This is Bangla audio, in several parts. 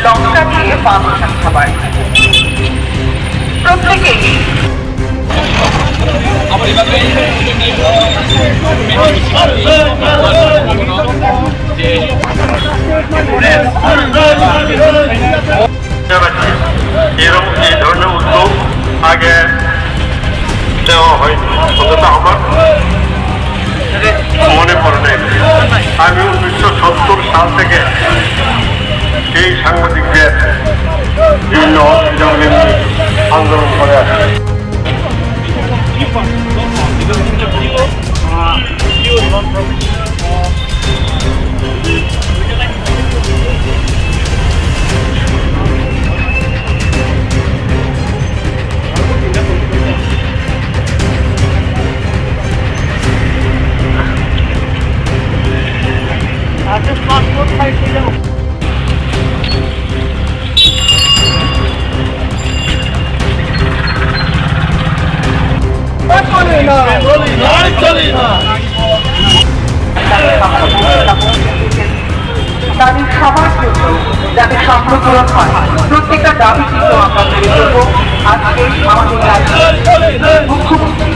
লঙ্কা দিয়ে পাঁচটা খাবার প্রত্যেকেই এরকম এই ধরনের উদ্যোগ আগে দেওয়া হয়নি, অন্তত আমার মনে পড়ে নাই। আমি 1970 সাল থেকে এই সাংবাদিকদের বিভিন্ন অসুবিধা আন্দোলন করে আসছে। তাদের সবার জন্য যাতে স্বপ্ন পূরণ হয় প্রত্যেকটা দাবি কিন্তু আমরা তুলে ধরবো আজকে আমাদের রাজ্যের মুখ্যমন্ত্রী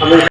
আপনাদের